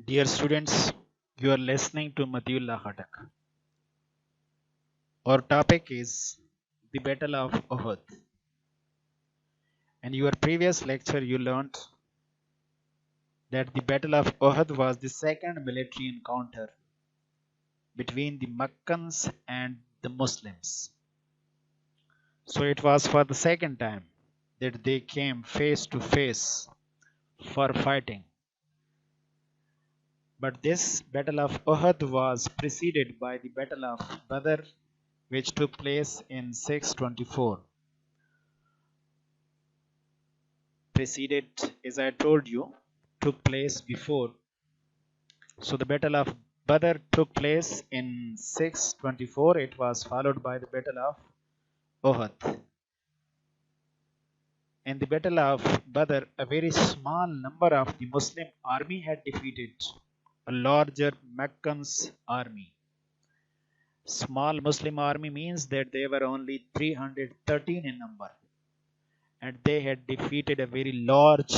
Dear students, you are listening to Matiullah Khatak. Our topic is the Battle of Uhud. In your previous lecture, you learnt that the Battle of Uhud was the second military encounter between the Meccans and the Muslims. So it was for the second time that they came face to face for fighting. But this Battle of Uhud was preceded by the Battle of Badr, which took place in 624. Preceded, as I told you, took place before. So the Battle of Badr took place in 624. It was followed by the Battle of Uhud. In the Battle of Badr, a very small number of the Muslim army had defeated a larger Meccan's army. Small Muslim army means that they were only 313 in number, and they had defeated a very large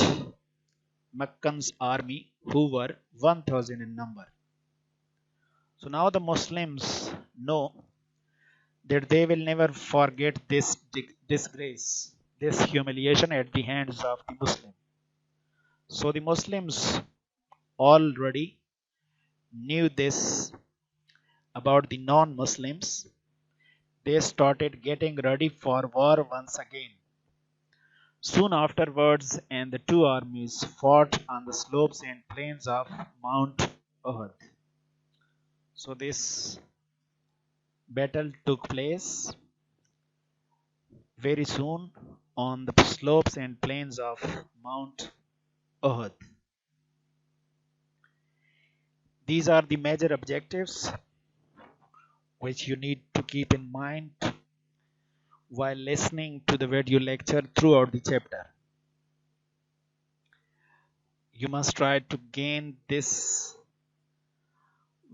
Meccan's army who were 1000 in number. So now the Muslims know that they will never forget this disgrace, this humiliation at the hands of the Muslim. So the Muslims already knew this about the non-Muslims. They started getting ready for war once again. Soon afterwards, and the two armies fought on the slopes and plains of Mount Uhud. So this battle took place very soon on the slopes and plains of Mount Uhud. These are the major objectives which you need to keep in mind while listening to the video lecture throughout the chapter. You must try to gain this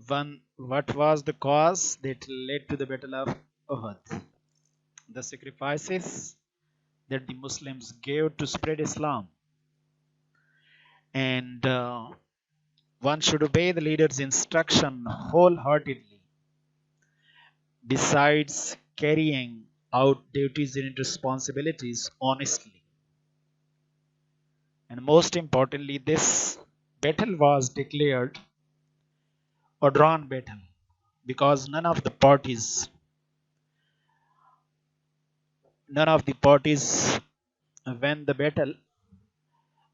one. What was the cause that led to the Battle of Uhud? The sacrifices that the Muslims gave to spread Islam. And one should obey the leader's instruction wholeheartedly, besides carrying out duties and responsibilities honestly. And most importantly, this battle was declared a drawn battle because none of the parties won the battle,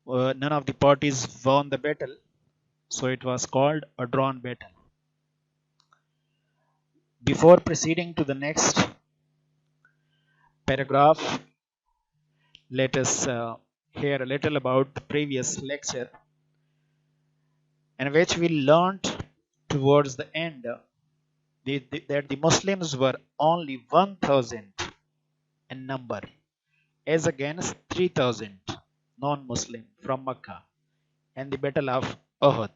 none of the parties won the battle, so it was called a drawn battle. Before proceeding to the next paragraph, let us hear a little about the previous lecture in which we learnt towards the end that the Muslims were only 1000 in number as against 3000 non-Muslim from Mecca in the Battle of Uhud.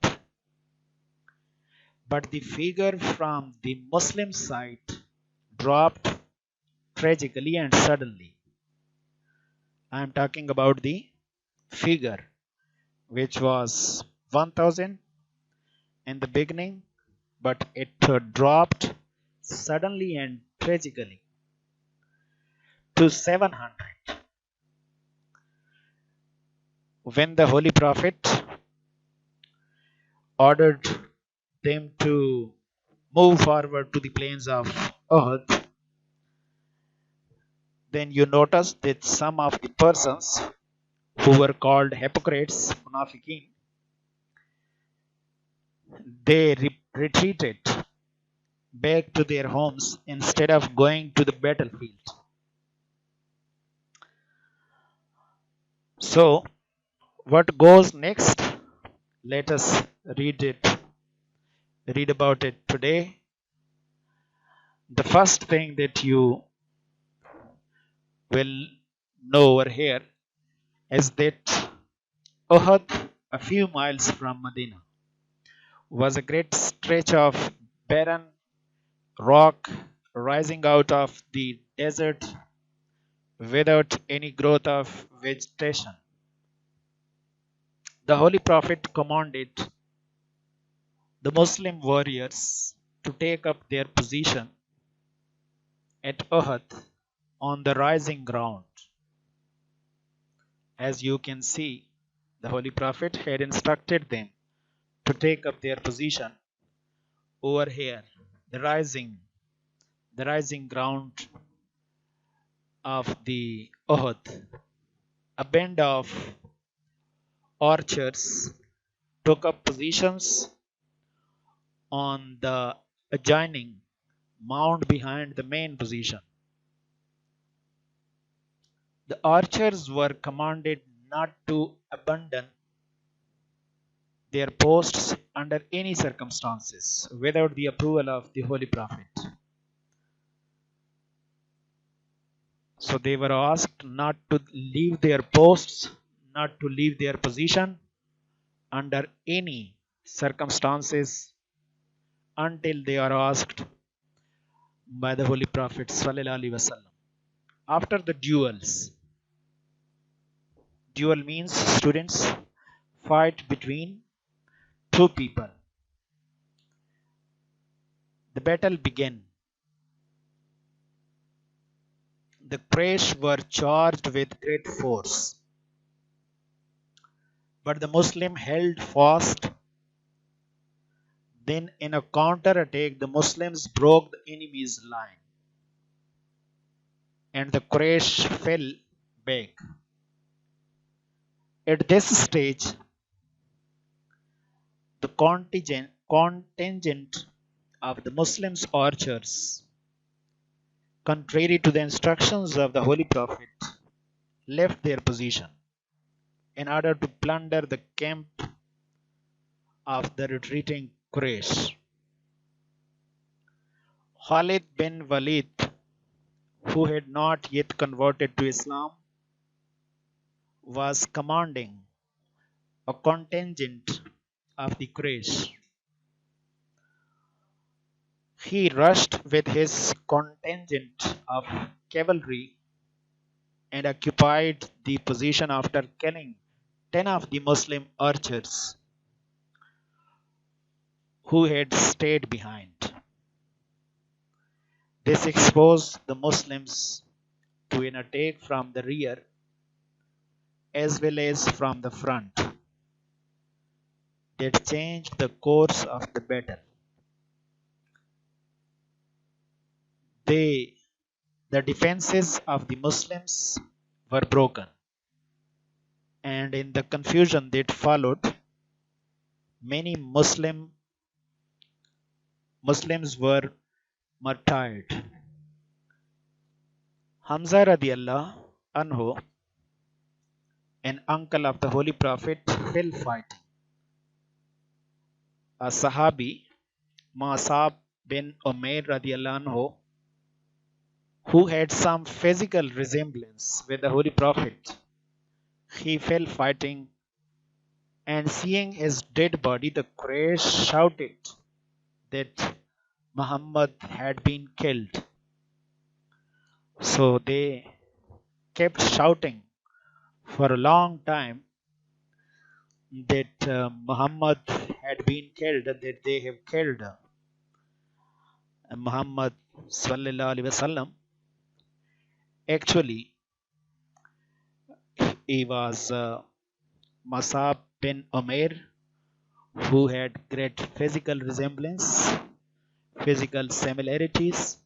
But the figure from the Muslim side dropped tragically and suddenly. I am talking about the figure which was 1000 in the beginning, but it dropped suddenly and tragically to 700 when the Holy Prophet ordered them to move forward to the plains of Uhud. Then you notice that some of the persons who were called hypocrites, munafiqeen, they retreated back to their homes instead of going to the battlefield. So, what goes next? Let us read about it today. The first thing that you will know over here is that Uhud, a few miles from Medina, was a great stretch of barren rock rising out of the desert without any growth of vegetation. The Holy Prophet commanded the Muslim warriors to take up their position at Uhud on the rising ground. As you can see, the Holy Prophet had instructed them to take up their position over here, the rising ground of the Uhud. A band of archers took up positions on the adjoining mound behind the main position. The archers were commanded not to abandon their posts under any circumstances without the approval of the Holy Prophet. So they were asked not to leave their posts, not to leave their position under any circumstances until they are asked by the Holy Prophet Sallallahu Alaihi Wasallam. After the duel means students fight between two people. The battle began. The Quraysh were charged with great force, but the Muslim held fast. Then, in a counter attack, the Muslims broke the enemy's line, and the Quraysh fell back. At this stage, the contingent of the Muslims archers, contrary to the instructions of the Holy Prophet, left their position in order to plunder the camp of the retreating Quraysh. Khalid bin Walid, who had not yet converted to Islam, was commanding a contingent of the Quraysh. He rushed with his contingent of cavalry and occupied the position after killing 10 of the Muslim archers who had stayed behind. This exposed the Muslims to an attack from the rear as well as from the front that changed the course of the battle. The defenses of the Muslims were broken, and in the confusion that followed, many Muslims were martyred. Hamza radiallahu anhu, an uncle of the Holy Prophet, fell fighting. A Sahabi, Mus'ab bin Umair radiallahu anhu, who had some physical resemblance with the Holy Prophet, he fell fighting, and seeing his dead body, the Quraysh shouted that Muhammad had been killed. So they kept shouting for a long time that Muhammad had been killed, that they have killed Muhammad sallallahu alaihi wasallam. Actually, he was Mus'ab bin Umair, who had great physical resemblance, physical similarities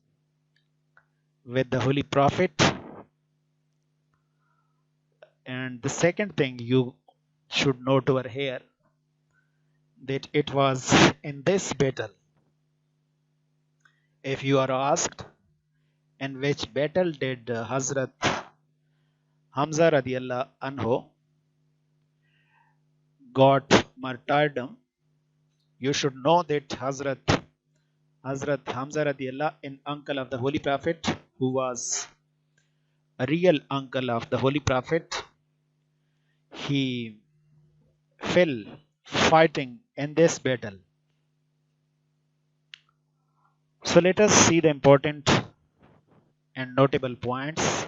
with the Holy Prophet. And the second thing you should note over here, that it was in this battle, if you are asked, in which battle did Hazrat Hamza radiallahu anhu got martyrdom, you should know that Hazrat Hamza radiallahu, an uncle of the Holy Prophet, who was a real uncle of the Holy Prophet, he fell fighting in this battle. So let us see the important and notable points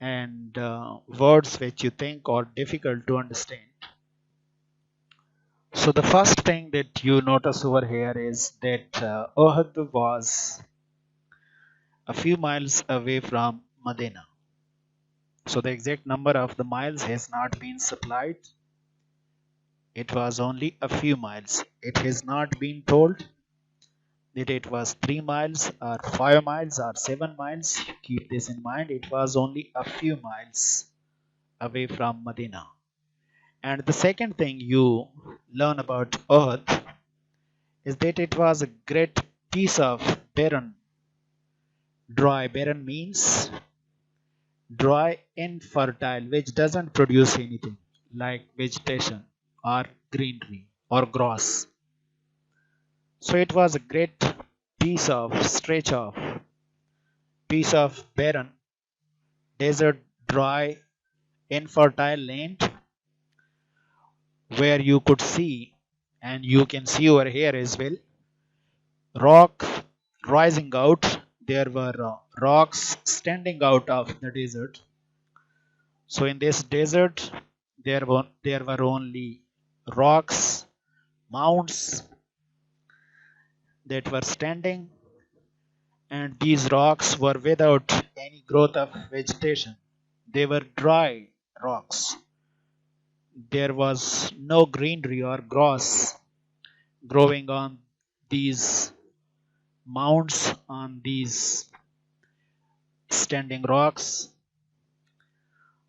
and words which you think are difficult to understand. So the first thing that you notice over here is that Uhud was a few miles away from Medina. So the exact number of the miles has not been supplied. It was only a few miles. It has not been told that it was 3 miles or 5 miles or 7 miles. Keep this in mind. It was only a few miles away from Medina. And the second thing you learn about Uhud is that it was a great piece of barren, dry. Barren means dry, infertile, which doesn't produce anything like vegetation or greenery or grass. So it was a great stretch of piece of barren, desert, dry, infertile land where you could see, and you can see over here as well, rock rising out. There were rocks standing out of the desert. So in this desert, there were only rocks, mounds that were standing, and these rocks were without any growth of vegetation. They were dry rocks. There was no greenery or grass growing on these mounds, on these standing rocks.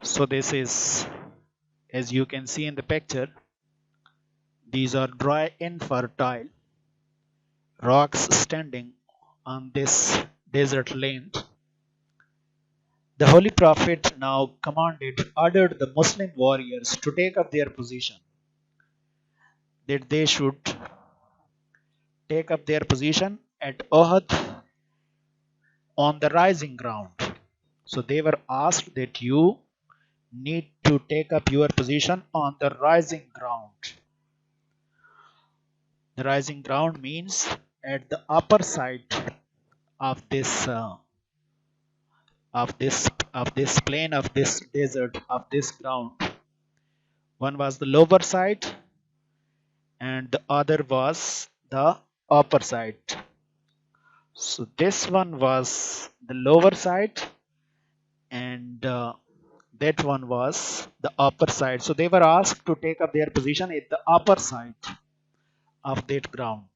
So this is, as you can see in the picture, these are dry, infertile rocks standing on this desert land. The Holy Prophet now ordered the Muslim warriors to take up their position, that they should take up their position at Uhud on the rising ground. So they were asked that you need to take up your position on the rising ground. The rising ground means at the upper side of this plain, of this desert, of this ground. One was the lower side and the other was the upper side. So this one was the lower side, and that one was the upper side. So they were asked to take up their position at the upper side of that ground.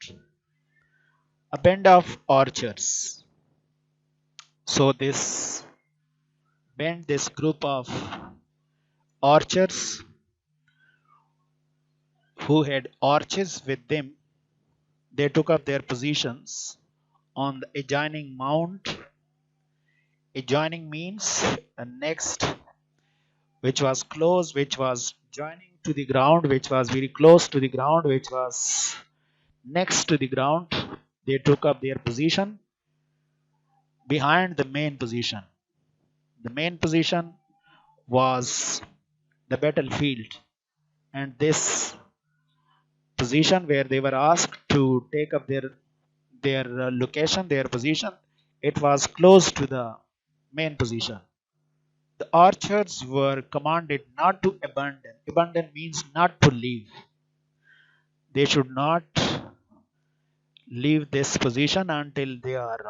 A band of archers. So this group of archers who had archers with them, they took up their positions on the adjoining mount. Adjoining means next, which was close, which was joining to the ground, which was very close to the ground, which was next to the ground. They took up their position behind the main position. The main position was the battlefield, and this position where they were asked to take up their location, their position, it was close to the main position. The archers were commanded not to abandon. Abandon means not to leave. They should not leave this position until they are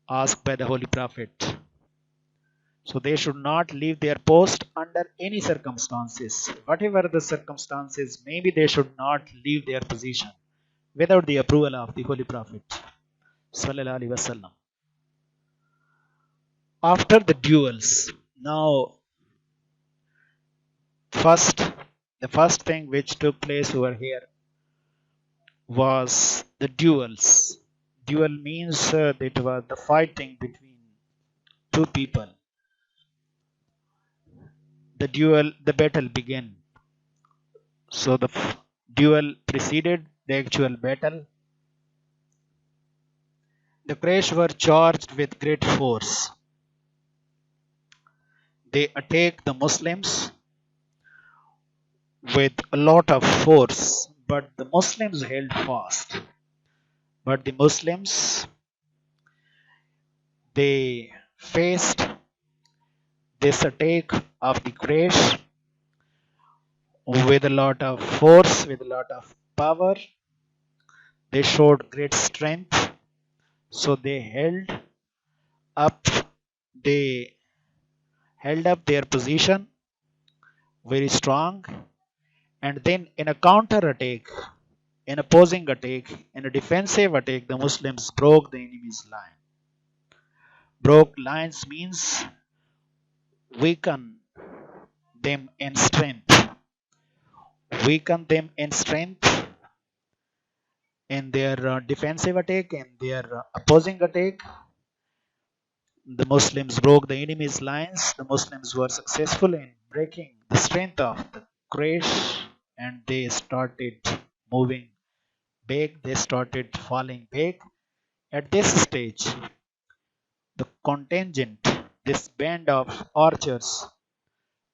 asked by the Holy Prophet. So they should not leave their post under any circumstances. Whatever the circumstances, maybe they should not leave their position without the approval of the Holy Prophet. Sallallahu Alaihi Wasallam. After the duels, now first the first thing which took place over here was the duels. Duel means that was the fighting between two people. The battle began. So the duel preceded the actual battle. The Quraysh were charged with great force. They attacked the Muslims with a lot of force, but the Muslims held fast. But the Muslims, they faced this attack of the Quraysh with a lot of force, with a lot of power. They showed great strength. So up, they held up their position very strong. And then in a counter attack, in opposing attack, in a defensive attack, the Muslims broke the enemy's line. Broke lines means weaken them in strength. Weaken them in strength in their defensive attack, in their opposing attack. The Muslims broke the enemy's lines. The Muslims were successful in breaking the strength of the Quraysh, and they started moving back. They started falling back. At this stage, the contingent, this band of archers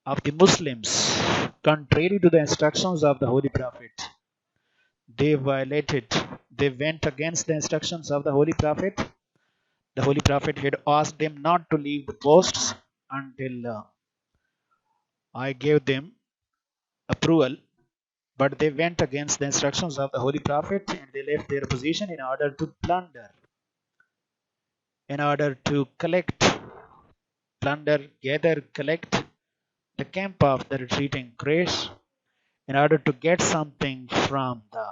of the Muslims, contrary to the instructions of the Holy Prophet, they violated, they went against the instructions of the Holy Prophet. The Holy Prophet had asked them not to leave the posts until I gave them approval, but they went against the instructions of the Holy Prophet and they left their position in order to plunder, in order to collect the camp of the retreating Quraysh, in order to get something from the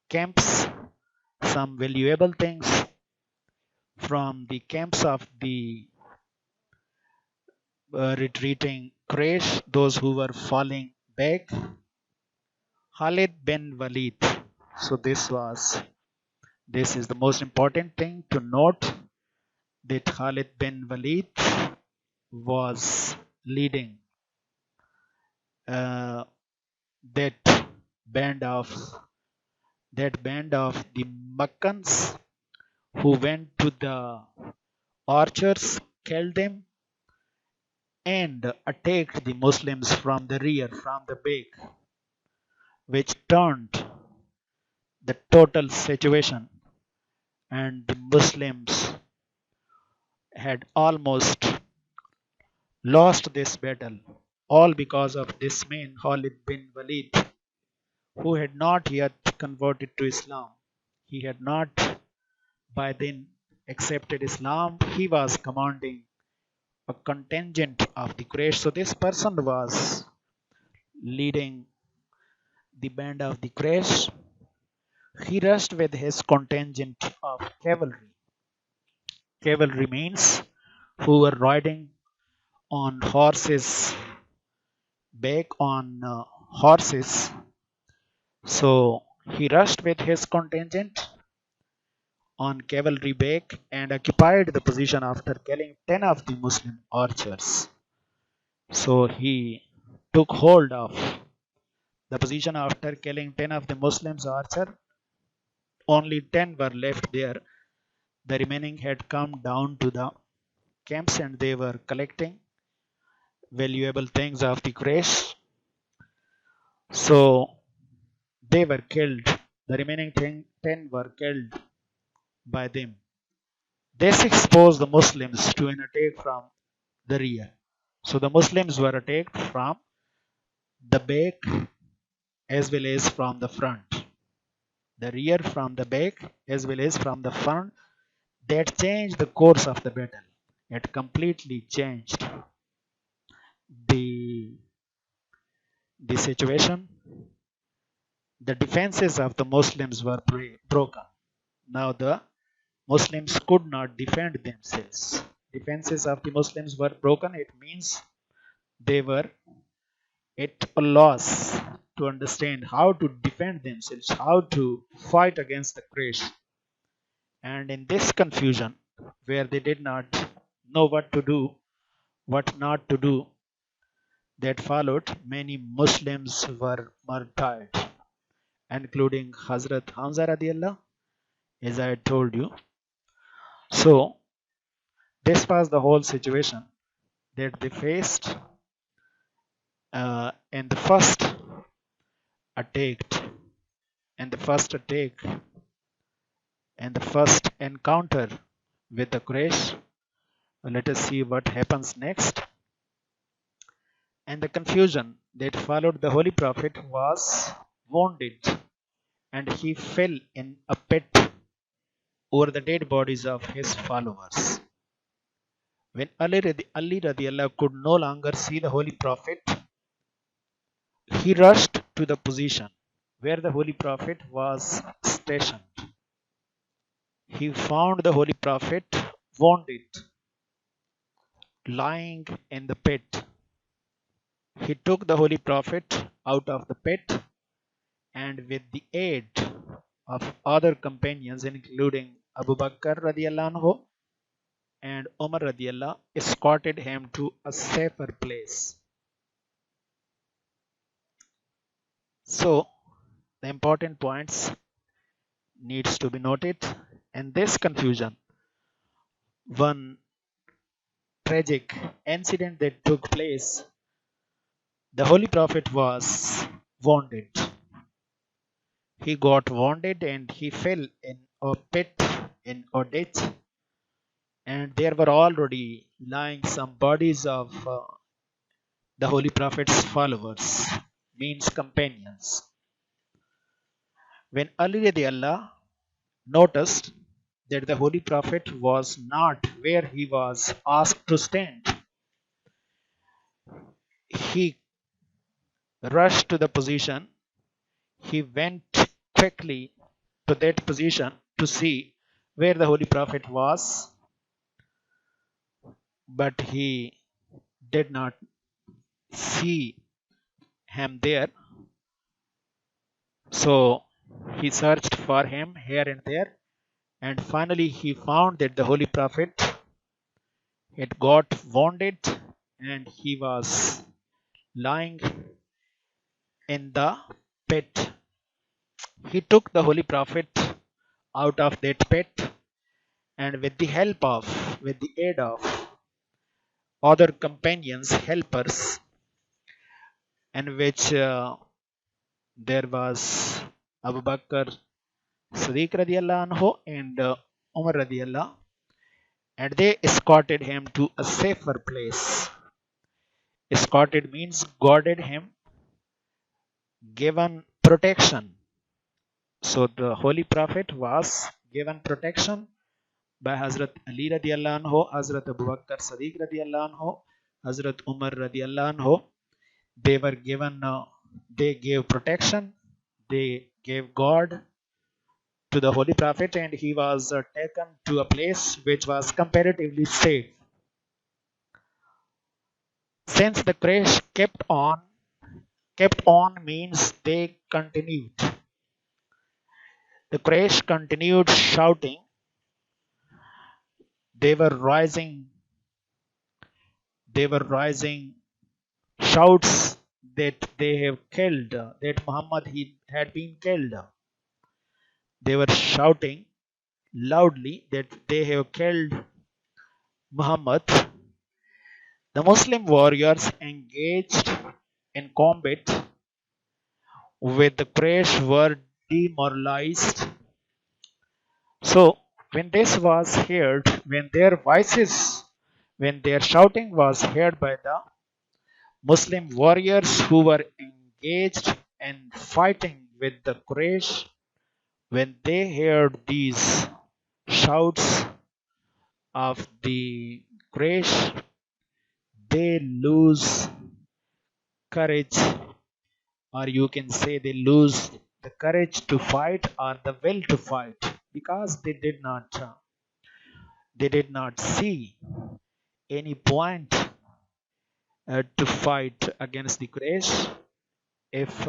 camps, some valuable things from the camps of the retreating Quraysh, those who were falling back. Khalid bin Walid. So this is the most important thing to note, that Khalid bin Walid was leading uh, that band of the Makkans who went to the archers, killed them, and attacked the Muslims from the rear, from the back, which turned the total situation, and the Muslims had almost lost this battle, all because of this man Khalid bin Walid, who had not yet converted to Islam. He had not by then accepted Islam. He was commanding a contingent of the Quraysh. So this person was leading the band of the Quraysh. He rushed with his contingent of cavalry. Cavalry means who were riding on horses, back on horses. So he rushed with his contingent on cavalry back and occupied the position after killing 10 of the Muslim archers. So he took hold of the position after killing 10 of the Muslims archers. Only 10 were left there. The remaining had come down to the camps and they were collecting valuable things of the Quraysh. So they were killed. The remaining 10 were killed by them. This exposed the Muslims to an attack from the rear. So the Muslims were attacked from the back as well as from the front. The rear from the back as well as from the front. That changed the course of the battle. It completely changed the situation. The defenses of the Muslims were broken. Now the Muslims could not defend themselves. Defenses of the Muslims were broken. It means they were at a loss to understand how to defend themselves, how to fight against the Quraysh. And in this confusion, where they did not know what to do, what not to do, that followed, many Muslims were martyred, including Hazrat Hamza radiallah, as I told you. So this was the whole situation that they faced in the first attack, in the first attack, in the first encounter with the Quraysh. Let us see what happens next. And the confusion that followed the Holy Prophet was wounded and he fell in a pit over the dead bodies of his followers. When Ali radiallahu could no longer see the Holy Prophet, he rushed to the position where the Holy Prophet was stationed. He found the Holy Prophet wounded, lying in the pit. He took the Holy Prophet out of the pit and with the aid of other companions including Abu Bakr radiallahu anhu and Umar radiallahu escorted him to a safer place. So the important points needs to be noted in this confusion. One tragic incident that took place, the Holy Prophet was wounded. He got wounded and he fell in a pit in a ditch, and there were already lying some bodies of the Holy Prophet's followers, means companions. When Ali radiallahu noticed that the Holy Prophet was not where he was asked to stand, he rushed to the position. He went quickly to that position to see where the Holy Prophet was, but he did not see him there. So he searched for him here and there, and finally he found that the Holy Prophet had got wounded and he was lying in the pit. He took the Holy Prophet out of that pit and with the aid of other companions, helpers, in which there was Abu Bakr Siddiq radiallahu anhu and Umar radiallahu, and they escorted him to a safer place. Escorted means guarded him, given protection. So the Holy Prophet was given protection by Hazrat Ali radiallahu anhu, Hazrat Abu Bakr Siddiq radiallahu anhu, Hazrat Umar radiallahu anhu. They were given, they gave protection, they gave God to the Holy Prophet, and he was taken to a place which was comparatively safe. Since the crash kept on means they continued. The crash continued shouting. They were rising. They were rising shouts that they have killed, that Muhammad he had been killed. They were shouting loudly that they have killed Muhammad. The Muslim warriors engaged in combat with the Quraysh were demoralized. So when this was heard, when their shouting was heard by the Muslim warriors who were engaged in fighting with the Quraysh, when they heard these shouts of the Quraysh, they lose courage, or you can say they lose the courage to fight or the will to fight, because they did not see any point to fight against the Quraysh. If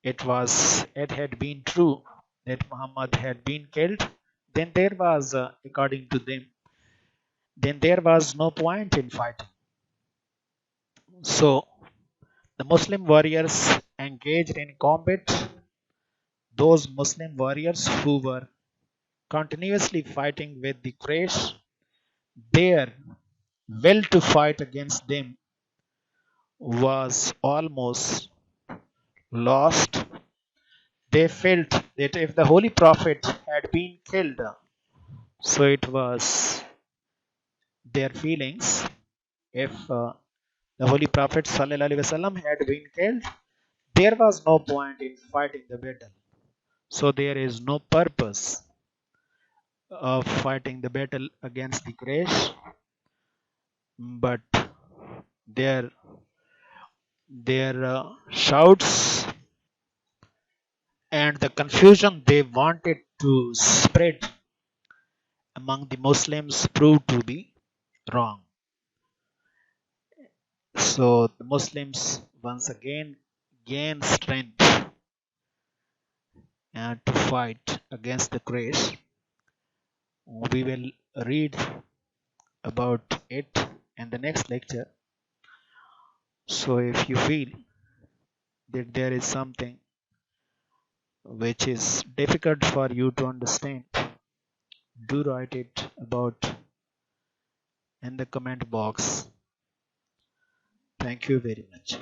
it had been true that Muhammad had been killed, then there was, according to them, then there was no point in fighting. So the Muslim warriors engaged in combat. Those Muslim warriors who were continuously fighting with the Quraysh, their will to fight against them was almost lost. They felt that if the Holy Prophet had been killed, so it was their feelings. If the Holy Prophet ﷺ had been killed, there was no point in fighting the battle. So there is no purpose of fighting the battle against the Quraysh, but their shouts and the confusion they wanted to spread among the Muslims proved to be wrong. So the Muslims once again gain strength and to fight against the Quraysh. We will read about it in the next lecture. So if you feel that there is something which is difficult for you to understand, do write it about in the comment box. Thank you very much.